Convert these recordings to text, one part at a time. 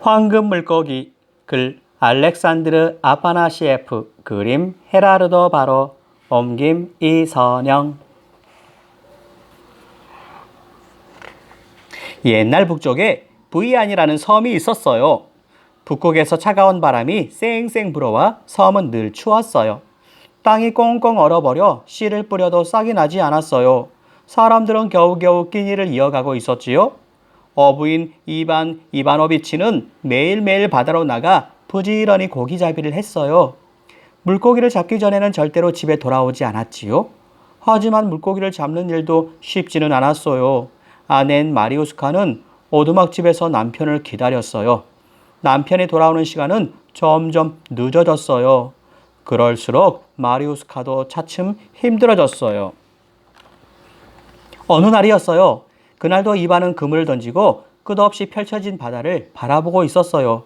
황금 물고기. 글 알렉산드르 아파나시에프. 그림 헤라르도 바로. 옮김 이선영. 옛날 북쪽에 부이안이라는 섬이 있었어요. 북극에서 차가운 바람이 쌩쌩 불어와 섬은 늘 추웠어요. 땅이 꽁꽁 얼어버려 씨를 뿌려도 싹이 나지 않았어요. 사람들은 겨우겨우 끼니를 이어가고 있었지요. 어부인 이반 이바노비치는 매일매일 바다로 나가 부지런히 고기잡이를 했어요. 물고기를 잡기 전에는 절대로 집에 돌아오지 않았지요. 하지만 물고기를 잡는 일도 쉽지는 않았어요. 아내인 마리우스카는 오두막집에서 남편을 기다렸어요. 남편이 돌아오는 시간은 점점 늦어졌어요. 그럴수록 마리우스카도 차츰 힘들어졌어요. 어느 날이었어요. 그날도 이반은 그물을 던지고 끝없이 펼쳐진 바다를 바라보고 있었어요.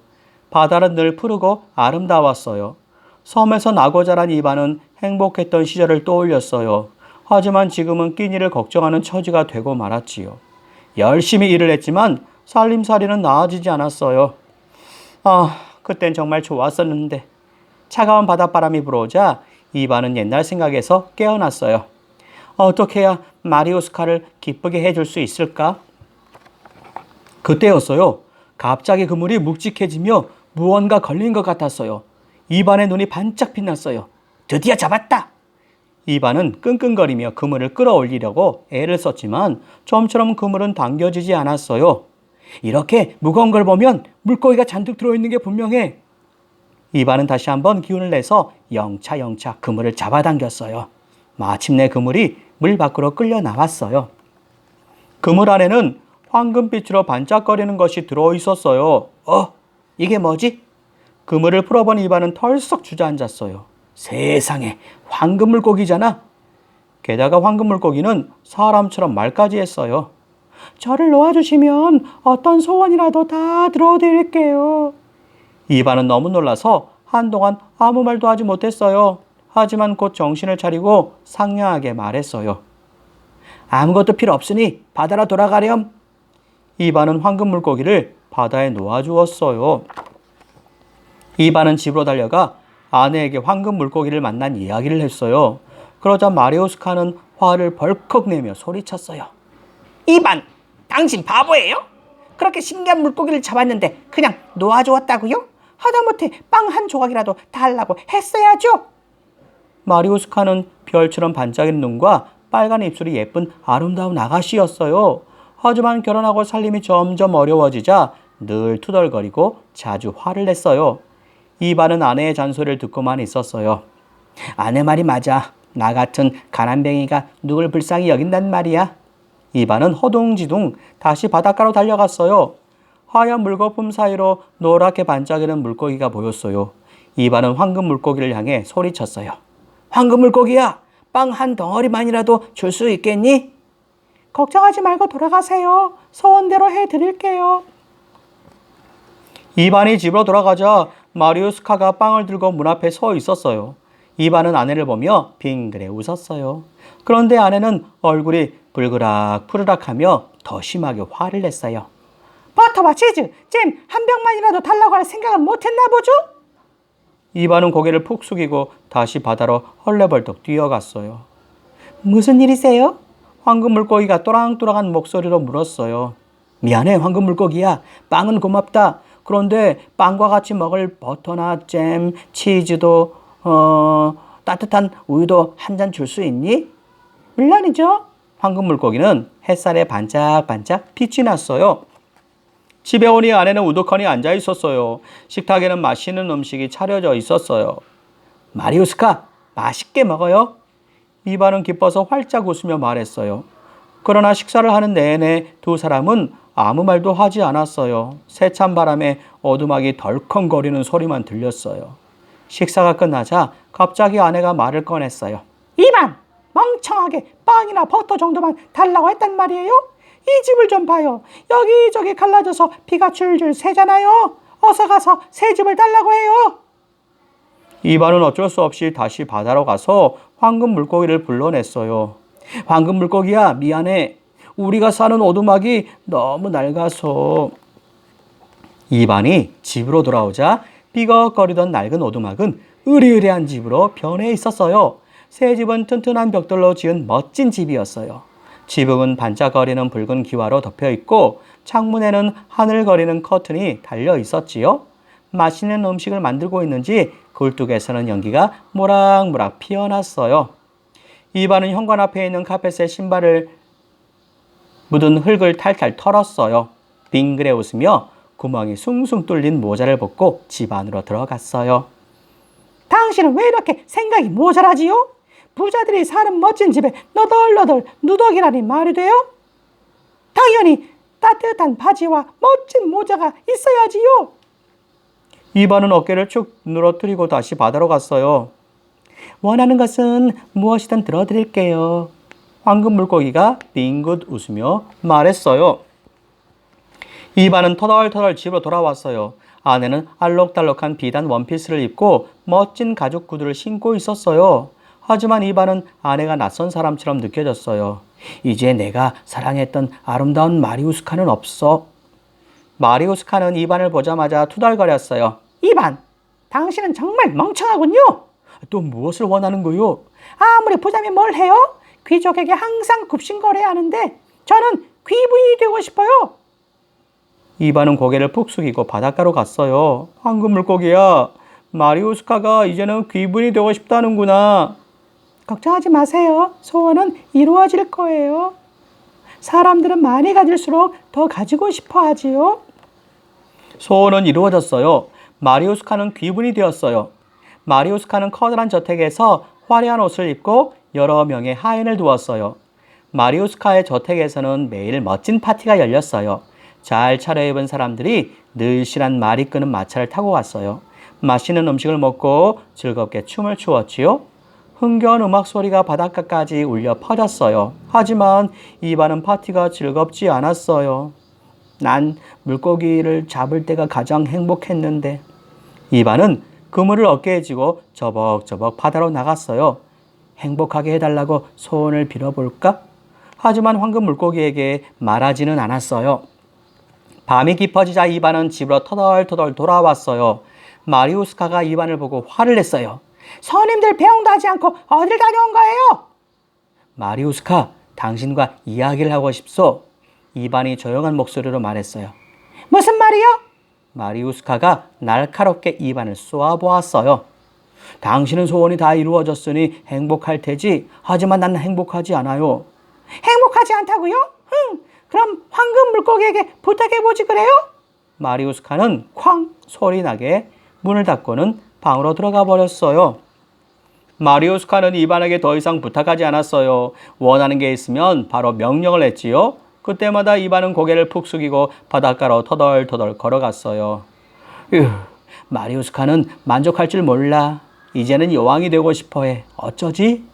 바다는 늘 푸르고 아름다웠어요. 섬에서 나고 자란 이반은 행복했던 시절을 떠올렸어요. 하지만 지금은 끼니를 걱정하는 처지가 되고 말았지요. 열심히 일을 했지만 살림살이는 나아지지 않았어요. 그땐 정말 좋았었는데. 차가운 바닷바람이 불어오자 이반은 옛날 생각에서 깨어났어요. 어떻게 해야 마리우스카를 기쁘게 해줄 수 있을까? 그때였어요. 갑자기 그물이 묵직해지며 무언가 걸린 것 같았어요. 이반의 눈이 반짝 빛났어요. 드디어 잡았다! 이반은 끙끙거리며 그물을 끌어올리려고 애를 썼지만 좀처럼 그물은 당겨지지 않았어요. 이렇게 무거운 걸 보면 물고기가 잔뜩 들어있는 게 분명해. 이반은 다시 한번 기운을 내서 영차 그물을 잡아당겼어요. 마침내 그물이 물 밖으로 끌려 나왔어요. 그물 안에는 황금빛으로 반짝거리는 것이 들어있었어요. 이게 뭐지? 그물을 풀어본 이반은 털썩 주저앉았어요. 세상에, 황금 물고기잖아. 게다가 황금 물고기는 사람처럼 말까지 했어요. 저를 놓아주시면 어떤 소원이라도 다 들어드릴게요. 이반은 너무 놀라서 한동안 아무 말도 하지 못했어요. 하지만 곧 정신을 차리고 상냥하게 말했어요. 아무것도 필요 없으니 바다로 돌아가렴. 이반은 황금 물고기를 바다에 놓아주었어요. 이반은 집으로 달려가 아내에게 황금 물고기를 만난 이야기를 했어요. 그러자 마리우스카는 화를 벌컥 내며 소리쳤어요. 이반, 당신 바보예요? 그렇게 신기한 물고기를 잡았는데 그냥 놓아주었다고요? 하다못해 빵 한 조각이라도 달라고 했어야죠. 마리우스카는 별처럼 반짝이는 눈과 빨간 입술이 예쁜 아름다운 아가씨였어요. 하지만 결혼하고 살림이 점점 어려워지자 늘 투덜거리고 자주 화를 냈어요. 이반은 아내의 잔소리를 듣고만 있었어요. 아내 말이 맞아. 나 같은 가난뱅이가 누굴 불쌍히 여긴단 말이야. 이반은 허둥지둥 다시 바닷가로 달려갔어요. 하얀 물거품 사이로 노랗게 반짝이는 물고기가 보였어요. 이반은 황금 물고기를 향해 소리쳤어요. 황금 물고기야, 빵 한 덩어리만이라도 줄 수 있겠니? 걱정하지 말고 돌아가세요. 소원대로 해드릴게요. 이반이 집으로 돌아가자 마리우스카가 빵을 들고 문 앞에 서 있었어요. 이반은 아내를 보며 빙그레 웃었어요. 그런데 아내는 얼굴이 불그락 푸르락하며 더 심하게 화를 냈어요. 버터와 치즈, 잼 한 병만이라도 달라고 할 생각은 못했나 보죠? 이반은 고개를 푹 숙이고 다시 바다로 헐레벌떡 뛰어갔어요. 무슨 일이세요? 황금 물고기가 또랑또랑한 목소리로 물었어요. 미안해, 황금 물고기야. 빵은 고맙다. 그런데 빵과 같이 먹을 버터나 잼, 치즈도 따뜻한 우유도 한 잔 줄 수 있니? 물론이죠. 황금 물고기는 햇살에 반짝반짝 빛이 났어요. 집에 오니 아내는 우두커니 앉아 있었어요. 식탁에는 맛있는 음식이 차려져 있었어요. 마리우스카, 맛있게 먹어요. 이반은 기뻐서 활짝 웃으며 말했어요. 그러나 식사를 하는 내내 두 사람은 아무 말도 하지 않았어요. 세찬 바람에 오두막이 덜컹거리는 소리만 들렸어요. 식사가 끝나자 갑자기 아내가 말을 꺼냈어요. 이반, 멍청하게 빵이나 버터 정도만 달라고 했단 말이에요? 이 집을 좀 봐요. 여기저기 갈라져서 비가 줄줄 새잖아요. 어서 가서 새 집을 달라고 해요. 이반은 어쩔 수 없이 다시 바다로 가서 황금 물고기를 불러냈어요. 황금 물고기야, 미안해. 우리가 사는 오두막이 너무 낡아서. 이반이 집으로 돌아오자 삐걱거리던 낡은 오두막은 으리으리한 집으로 변해 있었어요. 새 집은 튼튼한 벽돌로 지은 멋진 집이었어요. 지붕은 반짝거리는 붉은 기와로 덮여 있고 창문에는 하늘거리는 커튼이 달려 있었지요. 맛있는 음식을 만들고 있는지 굴뚝에서는 연기가 모락모락 피어났어요. 이반은 현관 앞에 있는 카펫에 신발을 묻은 흙을 탈탈 털었어요. 빙그레 웃으며 구멍이 숭숭 뚫린 모자를 벗고 집 안으로 들어갔어요. 당신은 왜 이렇게 생각이 모자라지요? 부자들이 사는 멋진 집에 너덜너덜 누더기라니 말이 돼요? 당연히 따뜻한 바지와 멋진 모자가 있어야지요. 이반은 어깨를 축 늘어뜨리고 다시 바다로 갔어요. 원하는 것은 무엇이든 들어드릴게요. 황금 물고기가 빙긋 웃으며 말했어요. 이반은 터덜터덜 집으로 돌아왔어요. 아내는 알록달록한 비단 원피스를 입고 멋진 가죽 구두를 신고 있었어요. 하지만 이반은 아내가 낯선 사람처럼 느껴졌어요. 이제 내가 사랑했던 아름다운 마리우스카는 없어. 마리우스카는 이반을 보자마자 투덜거렸어요. 이반, 당신은 정말 멍청하군요. 또 무엇을 원하는 거요? 아무리 부자면 뭘 해요? 귀족에게 항상 굽신거려야 하는데 저는 귀부인이 되고 싶어요. 이반은 고개를 푹 숙이고 바닷가로 갔어요. 황금 물고기야, 마리우스카가 이제는 귀부인이 되고 싶다는구나. 걱정하지 마세요. 소원은 이루어질 거예요. 사람들은 많이 가질수록 더 가지고 싶어 하지요. 소원은 이루어졌어요. 마리우스카는 귀부인이 되었어요. 마리우스카는 커다란 저택에서 화려한 옷을 입고 여러 명의 하인을 두었어요. 마리우스카의 저택에서는 매일 멋진 파티가 열렸어요. 잘 차려입은 사람들이 늘씬한 말이 끄는 마차를 타고 왔어요. 맛있는 음식을 먹고 즐겁게 춤을 추었지요. 흥겨운 음악 소리가 바닷가까지 울려 퍼졌어요. 하지만 이반은 파티가 즐겁지 않았어요. 난 물고기를 잡을 때가 가장 행복했는데. 이반은 그물을 어깨에 쥐고 저벅저벅 바다로 나갔어요. 행복하게 해달라고 소원을 빌어볼까? 하지만 황금 물고기에게 말하지는 않았어요. 밤이 깊어지자 이반은 집으로 터덜터덜 돌아왔어요. 마리우스카가 이반을 보고 화를 냈어요. 선임들 배웅도 하지 않고 어딜 다녀온 거예요? 마리우스카, 당신과 이야기를 하고 싶소. 이반이 조용한 목소리로 말했어요. 무슨 말이요? 마리우스카가 날카롭게 이반을 쏘아보았어요. 당신은 소원이 다 이루어졌으니 행복할 테지. 하지만 난 행복하지 않아요. 행복하지 않다고요? 그럼 황금 물고기에게 부탁해보지 그래요? 마리우스카는 쾅 소리나게 문을 닫고는 방으로 들어가 버렸어요. 마리우스카는 이반에게 더 이상 부탁하지 않았어요. 원하는 게 있으면 바로 명령을 했지요. 그때마다 이반은 고개를 푹 숙이고 바닷가로 터덜터덜 걸어갔어요. 마리우스카는 만족할 줄 몰라. 이제는 여왕이 되고 싶어해. 어쩌지?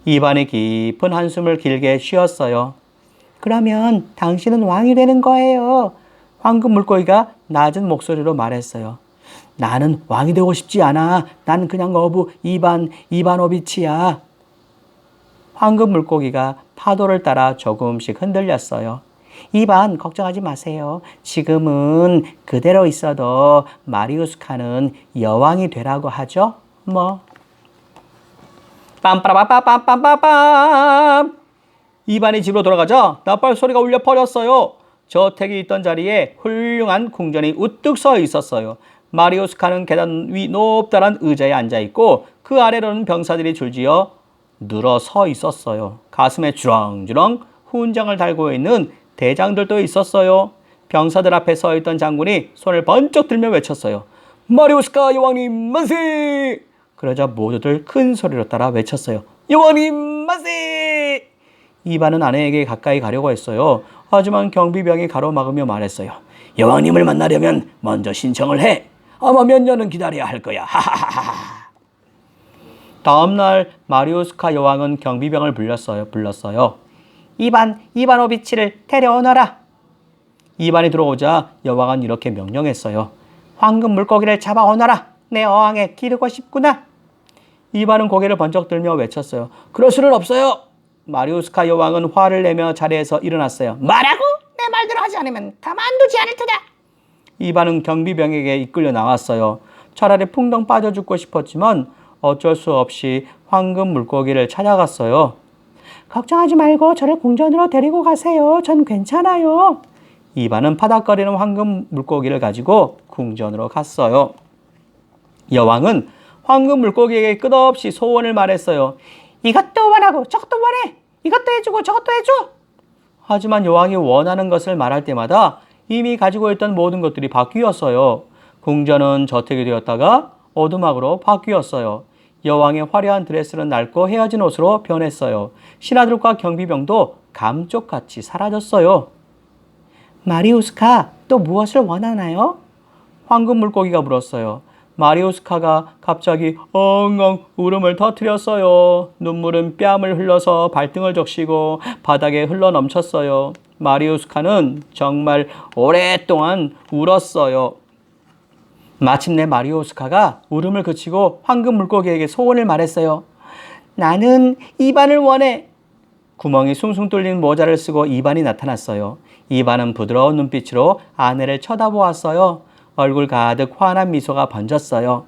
이반이 깊은 한숨을 길게 쉬었어요. 그러면 당신은 왕이 되는 거예요. 황금 물고기가 낮은 목소리로 말했어요. 나는 왕이 되고 싶지 않아. 난 그냥 어부 이바노비치야. 황금 물고기가 파도를 따라 조금씩 흔들렸어요. 이반, 걱정하지 마세요. 지금은 그대로 있어도 마리우스카는 여왕이 되라고 하죠. 뭐. 빰빠라빠빰빰빰빰. 이반이 집으로 돌아가자 나팔 소리가 울려 퍼졌어요. 저택이 있던 자리에 훌륭한 궁전이 우뚝 서 있었어요. 마리우스카는 계단 위 높다란 의자에 앉아있고 그 아래로는 병사들이 줄지어 늘어 서 있었어요. 가슴에 주렁주렁 훈장을 달고 있는 대장들도 있었어요. 병사들 앞에 서 있던 장군이 손을 번쩍 들며 외쳤어요. 마리우스카 여왕님 만세! 그러자 모두들 큰 소리로 따라 외쳤어요. 여왕님 만세! 이반은 아내에게 가까이 가려고 했어요. 하지만 경비병이 가로막으며 말했어요. 여왕님을 만나려면 먼저 신청을 해. 아마 몇 년은 기다려야 할 거야. 하하하하. 다음날 마리우스카 여왕은 경비병을 불렀어요. 이바노비치를 데려오너라. 이반이 들어오자 여왕은 이렇게 명령했어요. 황금 물고기를 잡아오너라. 내 어항에 기르고 싶구나. 이반은 고개를 번쩍 들며 외쳤어요. 그럴 수는 없어요. 마리우스카 여왕은 화를 내며 자리에서 일어났어요. 뭐라고? 내 말대로 하지 않으면 가만두지 않을 테다. 이반은 경비병에게 이끌려 나왔어요. 차라리 풍덩 빠져 죽고 싶었지만 어쩔 수 없이 황금 물고기를 찾아갔어요. 걱정하지 말고 저를 궁전으로 데리고 가세요. 전 괜찮아요. 이반은 파닥거리는 황금 물고기를 가지고 궁전으로 갔어요. 여왕은 황금 물고기에게 끝없이 소원을 말했어요. 이것도 원하고 저것도 원해. 이것도 해주고 저것도 해줘. 하지만 여왕이 원하는 것을 말할 때마다 이미 가지고 있던 모든 것들이 바뀌었어요. 궁전은 저택이 되었다가 오두막으로 바뀌었어요. 여왕의 화려한 드레스는 낡고 헤어진 옷으로 변했어요. 신하들과 경비병도 감쪽같이 사라졌어요. 마리우스카, 또 무엇을 원하나요? 황금 물고기가 물었어요. 마리우스카가 갑자기 엉엉 울음을 터뜨렸어요. 눈물은 뺨을 흘러서 발등을 적시고 바닥에 흘러 넘쳤어요. 마리우스카는 정말 오랫동안 울었어요. 마침내 마리우스카가 울음을 그치고 황금 물고기에게 소원을 말했어요. 나는 이반을 원해. 구멍이 숭숭 뚫린 모자를 쓰고 이반이 나타났어요. 이반은 부드러운 눈빛으로 아내를 쳐다보았어요. 얼굴 가득 환한 미소가 번졌어요.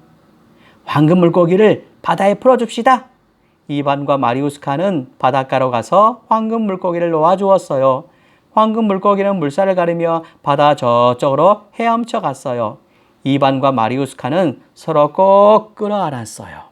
황금 물고기를 바다에 풀어줍시다. 이반과 마리우스카는 바닷가로 가서 황금 물고기를 놓아주었어요. 황금 물고기는 물살을 가르며 바다 저쪽으로 헤엄쳐 갔어요. 이반과 마리우스카는 서로 꼭 끌어안았어요.